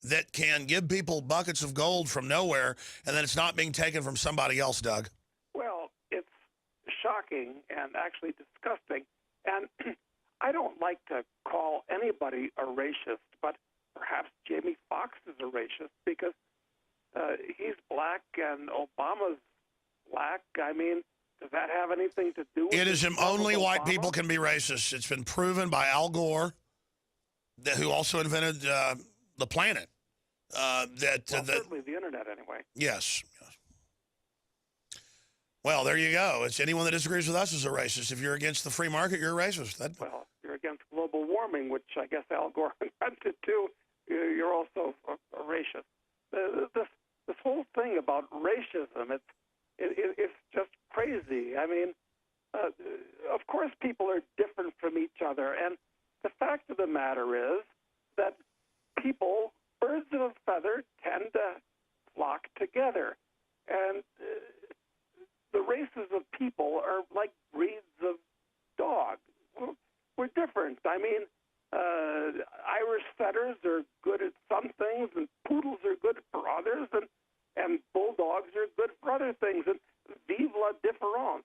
that can give people buckets of gold from nowhere, and then it's not being taken from somebody else, Doug. Well, it's shocking and actually disgusting. And I don't like to call anybody a racist, but perhaps Jamie Foxx is a racist because he's black and Obama's black. I mean, does that have anything to do with it? Is only white Obama? people can be racist. It's been proven by Al Gore, who also invented the planet. Certainly the internet, anyway. Yes. Well, there you go. It's anyone that disagrees with us is a racist. If you're against the free market, you're a racist. Well, you're against global warming, which I guess Al Gore invented too. You're also a racist. This whole thing about racism, it's just crazy. I mean, of course people are different from each other, and the fact of the matter is that people, birds of a feather, tend to flock together. And the races of people are like breeds of dogs. We're different. I mean, Irish setters are good at some things, and poodles are good for others, and bulldogs are good for other things. And vive la différence.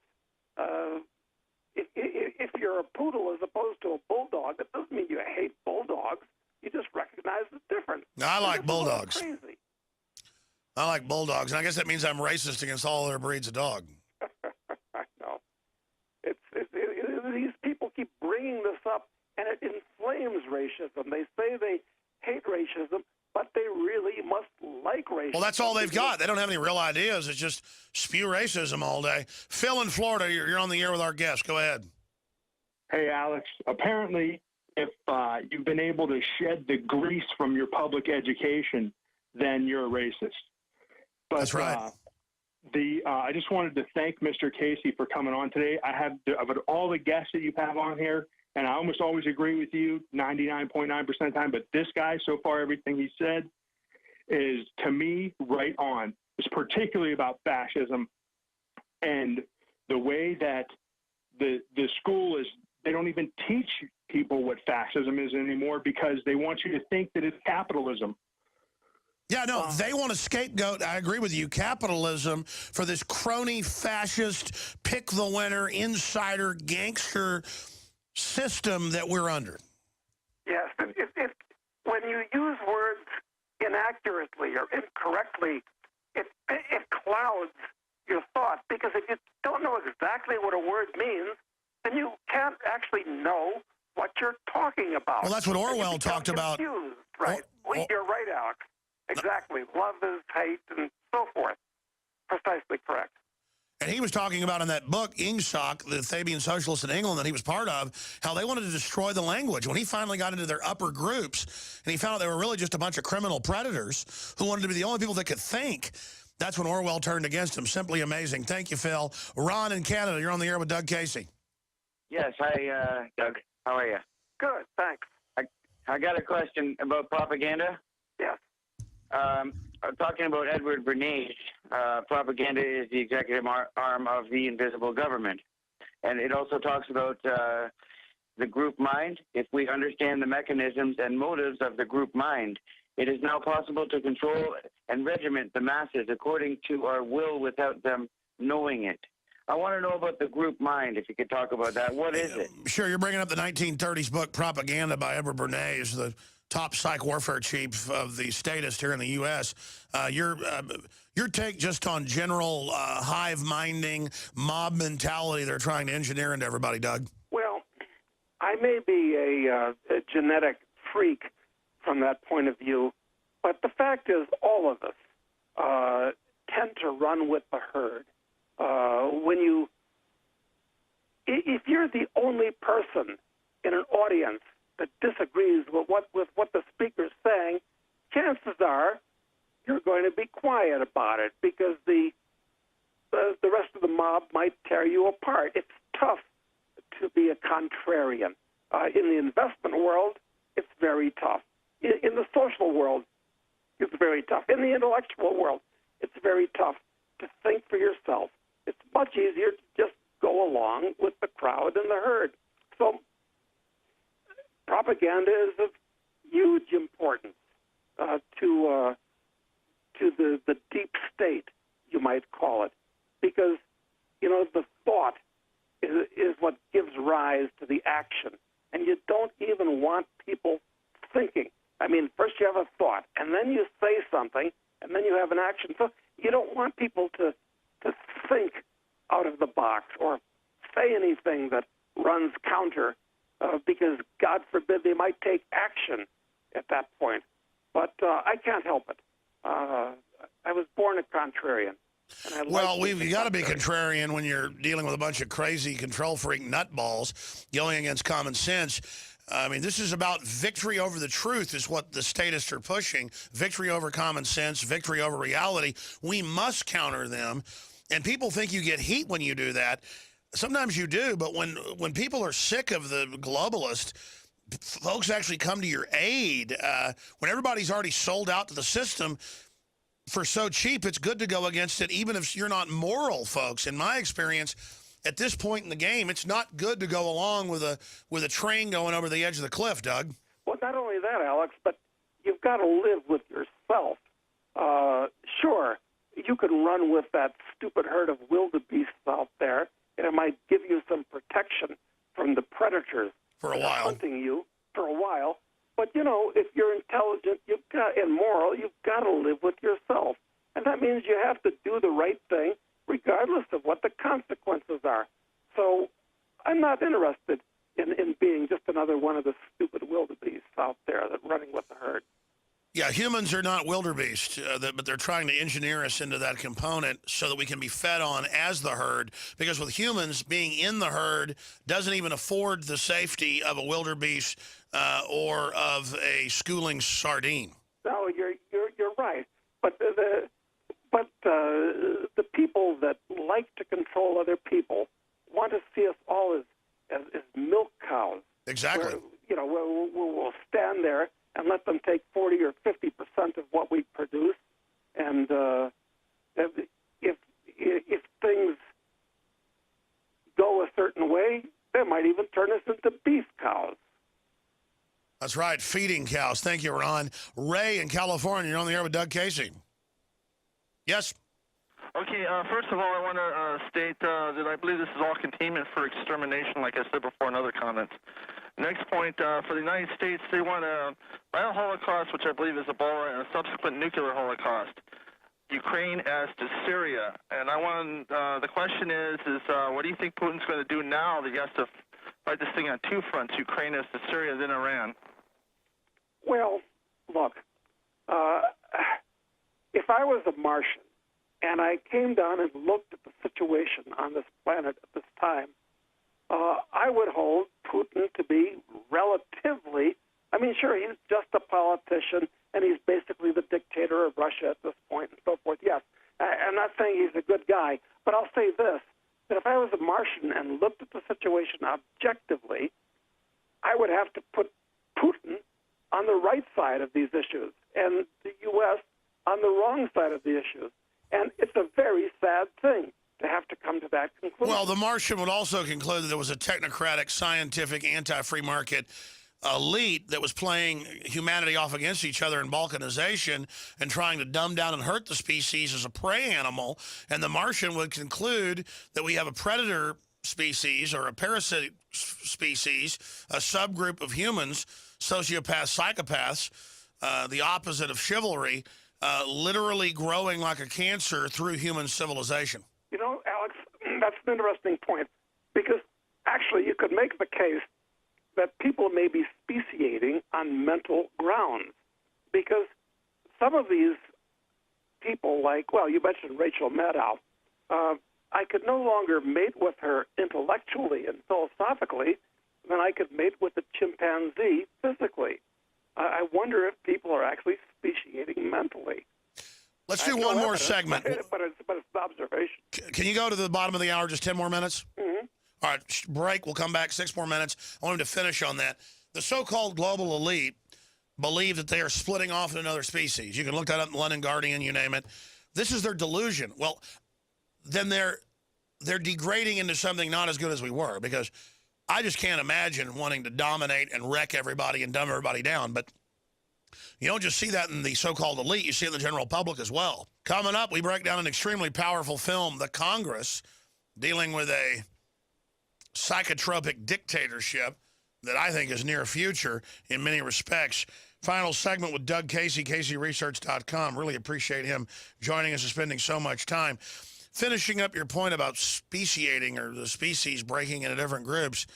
If you're a poodle as opposed to a bulldog, that doesn't mean you hate bulldogs. You just recognize the difference. I like bulldogs. Crazy. I like bulldogs, and I guess that means I'm racist against all other breeds of dog. I know. These people keep bringing this up, and it inflames racism. They say they hate racism, but they really must like racism. Well, that's all they've got. They don't have any real ideas. It's just spew racism all day. Phil in Florida, you're on the air with our guest. Go ahead. Hey, Alex. Apparently, if you've been able to shed the grease from your public education, then you're a racist. But, that's right. I just wanted to thank Mr. Casey for coming on today. Of all the guests that you have on here, and I almost always agree with you 99.9% of the time, but this guy, so far, everything he said is, to me, right on. It's particularly about fascism and the way that the school is, they don't even teach people what fascism is anymore because they want you to think that it's capitalism. Yeah, no, they want to scapegoat, I agree with you, capitalism for this crony, fascist, pick the winner, insider, gangster system that we're under. Yes, when you use words inaccurately or incorrectly, it clouds your thought, because if you don't know exactly what a word means, then you can't actually know what you're talking about. Well, that's what Orwell talked about. Confused, right? You're right, Alex. Exactly. Love is hate and so forth. Precisely correct. And he was talking about in that book, Ingsoc, the Fabian socialists in England that he was part of, how they wanted to destroy the language. When he finally got into their upper groups and he found out they were really just a bunch of criminal predators who wanted to be the only people that could think, that's when Orwell turned against him. Simply amazing. Thank you, Phil. Ron in Canada, you're on the air with Doug Casey. Yes. Hi, Doug. How are you? Good, thanks. I got a question about propaganda. Yes. I'm talking about Edward Bernays. Propaganda is the executive arm of the invisible government. And it also talks about the group mind. If we understand the mechanisms and motives of the group mind, it is now possible to control and regiment the masses according to our will without them knowing it. I want to know about the group mind, if you could talk about that. What is it? Sure, you're bringing up the 1930s book Propaganda by Edward Bernays, the top psych warfare chief of the statists here in the U.S. Your take just on general hive minding, mob mentality they're trying to engineer into everybody, Doug? Well, I may be a genetic freak from that point of view, but the fact is all of us tend to run with the herd. If you're the only person in an audience that disagrees with what the speaker's saying, chances are you're going to be quiet about it because the rest of the mob might tear you apart. It's tough to be a contrarian. In the investment world, it's very tough. In the social world, it's very tough. In the intellectual world, it's very tough to think for yourself. It's much easier to just go along with the crowd and the herd. So propaganda is of huge importance to the deep state, you might call it, because, you know, the thought is what gives rise to the action. And you don't even want people thinking. I mean, first you have a thought, and then you say something, and then you have an action. So you don't want people to think out of the box or say anything that runs counter, because, God forbid, they might take action at that point. But I can't help it. I was born a contrarian. Well, we've got to be contrarian when you're dealing with a bunch of crazy control freak nutballs going against common sense. I mean, this is about victory over the truth is what the statists are pushing. Victory over common sense, victory over reality. We must counter them. And people think you get heat when you do that. Sometimes you do, but when people are sick of the globalist, folks actually come to your aid. When everybody's already sold out to the system for so cheap, it's good to go against it, even if you're not moral, folks. In my experience, at this point in the game, it's not good to go along with a train going over the edge of the cliff, Doug. Well, not only that, Alex, but you've got to live with yourself. Sure, you can run with that stupid herd of wildebeests out there, and it might give you some protection from the predators for a while, hunting you for a while. But, you know, if you're intelligent and moral, you've got to live with yourself. And that means you have to do the right thing regardless of what the consequences are. So I'm not interested in being just another one of the stupid wildebeests out there that running with the herd. Yeah, humans are not wildebeest, but they're trying to engineer us into that component so that we can be fed on as the herd. Because with humans, being in the herd doesn't even afford the safety of a wildebeest or of a schooling sardine. No, you're right. But the people that like to control other people want to see us all as milk cows. Exactly. Where, you know, we'll stand there and let them take 40 or 50% of what we produce. And if things go a certain way, they might even turn us into beef cows. That's right, feeding cows. Thank you, Ron. Ray in California, you're on the air with Doug Casey. Yes? Okay, first of all, I want to state that I believe this is all containment for extermination, like I said before in other comments. Next point, for the United States, they want a bio-Holocaust, which I believe is Obola, and a subsequent nuclear Holocaust. Ukraine as to Syria. And I want the question is what do you think Putin's going to do now that he has to fight this thing on two fronts, Ukraine as to Syria, then Iran? Well, look, if I was a Martian and I came down and looked at the situation on this planet at this time, I would hold Putin to be relatively, I mean, sure, he's just a politician, and he's basically the dictator of Russia at this point and so forth. Yes, I'm not saying he's a good guy, but I'll say this, that if I was a Martian and looked at the situation objectively, I would have to put Putin on the right side of these issues and the U.S. on the wrong side of the issues. And it's a very sad thing to have to come to that conclusion. Well, the Martian would also conclude that there was a technocratic, scientific, anti-free market elite that was playing humanity off against each other in balkanization and trying to dumb down and hurt the species as a prey animal. And the Martian would conclude that we have a predator species or a parasitic species, a subgroup of humans, sociopaths, psychopaths, the opposite of chivalry, literally growing like a cancer through human civilization. You know, Alex, that's an interesting point, because actually you could make the case that people may be speciating on mental grounds, because some of these people, like, well, you mentioned Rachel Maddow, I could no longer mate with her intellectually and philosophically than I could mate with a chimpanzee physically. I wonder if people are actually speciating mentally. Let's do one more segment. But it's an observation. Can you go to the bottom of the hour, just 10 more minutes? Mm-hmm. All right, break. We'll come back 6 more minutes. I want him to finish on that. The so-called global elite believe that they are splitting off in another species. You can look that up in the London Guardian, you name it. This is their delusion. Well, then they're degrading into something not as good as we were, because I just can't imagine wanting to dominate and wreck everybody and dumb everybody down. But you don't just see that in the so-called elite. You see it in the general public as well. Coming up, we break down an extremely powerful film, The Congress, dealing with a psychotropic dictatorship that I think is near future in many respects. Final segment with Doug Casey, CaseyResearch.com. Really appreciate him joining us and spending so much time. Finishing up your point about speciating, or the species breaking into different groups,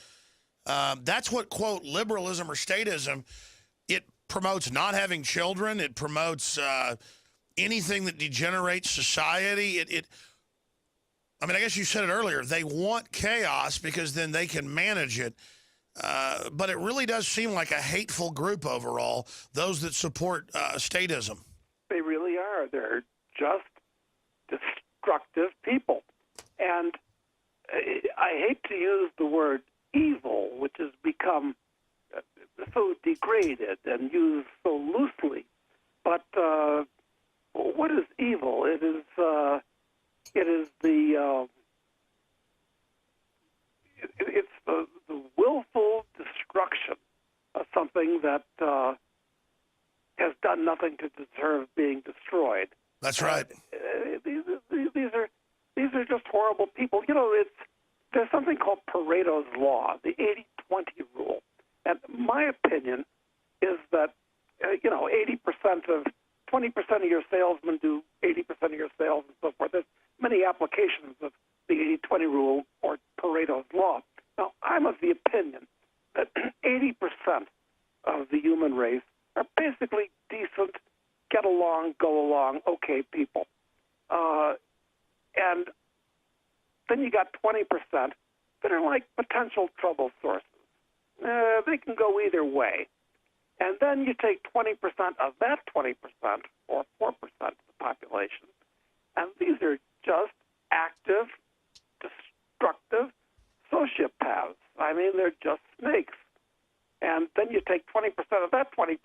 that's what, quote, liberalism or statism, it promotes not having children. It promotes anything that degenerates society. I mean, I guess you said it earlier. They want chaos because then they can manage it. But it really does seem like a hateful group overall, those that support statism. They really are. They're just destructive people. And I hate to use the word evil, which has become so degraded and used so loosely. But what is evil? It is the willful destruction of something that has done nothing to deserve being destroyed. That's right. These are just horrible people. You know, there's something called Pareto's Law, the 80-20 rule. And my opinion is that, 20% of your salesmen do 80% of your sales and so forth. There's many applications of the 80-20 rule or Pareto's Law. Now, I'm of the opinion that 80% of the human race are basically decent, get along, go along, okay people. And then you got 20% that are like potential trouble sources. They can go either way. And then you take 20% of that 20%, or 4% of the population, and these are just active, destructive sociopaths. I mean, they're just snakes. And then you take 20% of that 20%.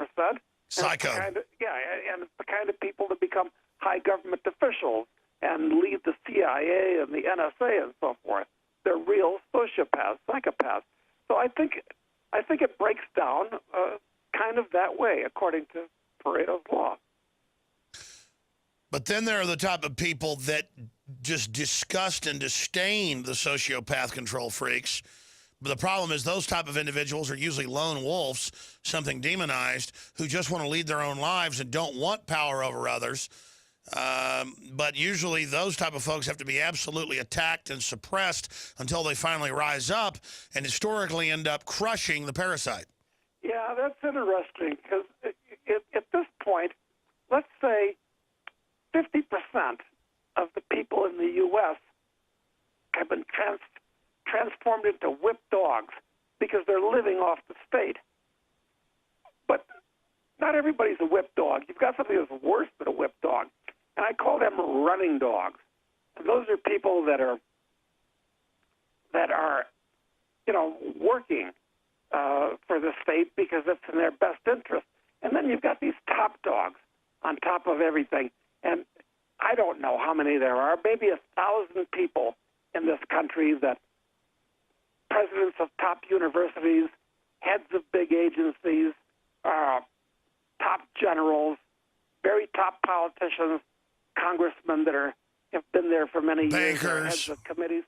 Psycho. And it's the kind of people that become high government officials and lead the CIA and the NSA and so forth. They're real sociopaths, psychopaths. So I think it breaks down kind of that way, according to Pareto's Law. But then there are the type of people that just disgust and disdain the sociopath control freaks. But the problem is those type of individuals are usually lone wolves, something demonized, who just want to lead their own lives and don't want power over others. But usually those type of folks have to be absolutely attacked and suppressed until they finally rise up and historically end up crushing the parasite. Yeah, that's interesting, because at this point, let's say 50% of the people in the U.S. have been transformed into whipped dogs because they're living off the state. But not everybody's a whipped dog. You've got something that's worse than a whipped dog, and I call them running dogs. And those are people that are working for the state because it's in their best interest. And then you've got these top dogs on top of everything. And I don't know how many there are, maybe 1,000 people in this country, that presidents of top universities, heads of big agencies, top generals, very top politicians, congressmen that have been there for many years, heads of committees.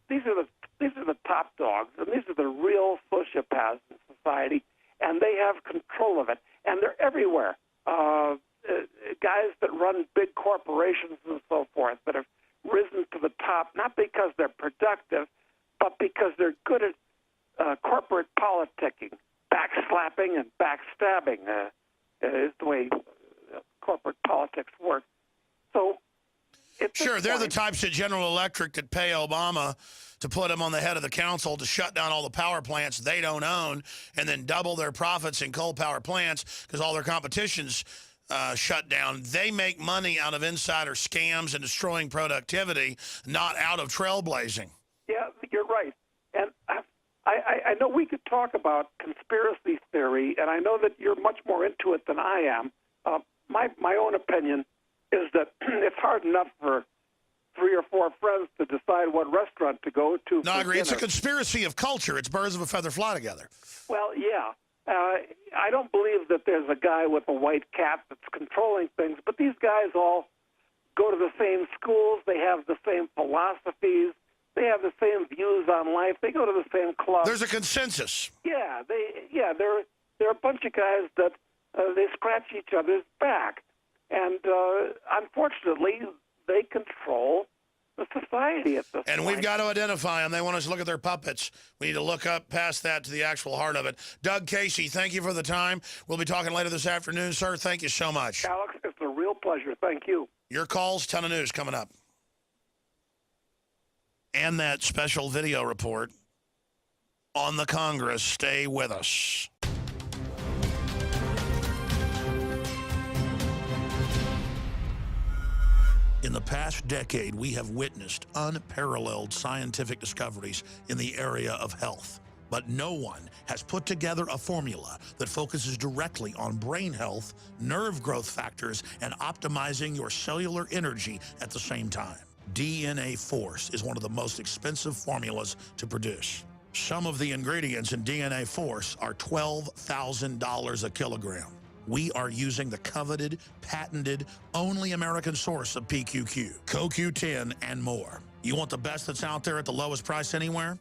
These are the top dogs, and these are the real sociopaths in society, and they have control of it, and they're everywhere. Guys that run big corporations and so forth that have risen to the top, not because they're productive, but because they're good at corporate politicking, backslapping and backstabbing is the way corporate politics work. So, sure, they're the types at General Electric that pay Obama to put him on the head of the council to shut down all the power plants they don't own and then double their profits in coal power plants because all their competition's shut down. They make money out of insider scams and destroying productivity, not out of trailblazing. Yeah, you're right. And I know we could talk about conspiracy theory, and I know that you're much more into it than I am. My own opinion is that it's hard enough for 3 or 4 friends to decide what restaurant to go to. No, I agree. It's a dinner. conspiracy of culture. It's birds of a feather fly together. Well, yeah. I don't believe that there's a guy with a white cap that's controlling things, but these guys all go to the same schools. They have the same philosophies. They have the same views on life. They go to the same clubs. There's a consensus. Yeah, they're a bunch of guys that they scratch each other's back, and unfortunately, they control the society at this And point. we've got to identify them. They want us to look at their puppets. We need to look up past that to the actual heart of it. Doug Casey, thank you for the time. We'll be talking later this afternoon, sir. Thank you so much. Alex, it's a real pleasure. Thank you. Your calls, ton of news coming up. And that special video report on the Congress. Stay with us. In the past decade, we have witnessed unparalleled scientific discoveries in the area of health. But no one has put together a formula that focuses directly on brain health, nerve growth factors, and optimizing your cellular energy at the same time. DNA Force is one of the most expensive formulas to produce. Some of the ingredients in DNA Force are $12,000 a kilogram. We are using the coveted, patented, only American source of PQQ, CoQ10, and more. You want the best that's out there at the lowest price anywhere?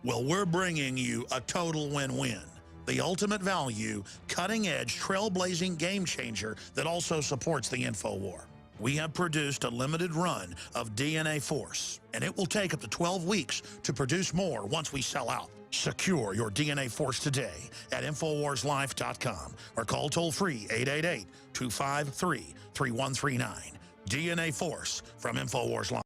Well, we're bringing you a total win-win. The ultimate value, cutting-edge, trailblazing game changer that also supports the InfoWar. We have produced a limited run of DNA Force, and it will take up to 12 weeks to produce more once we sell out. Secure your DNA Force today at InfoWarsLife.com or call toll-free 888-253-3139. DNA Force from InfoWars Life.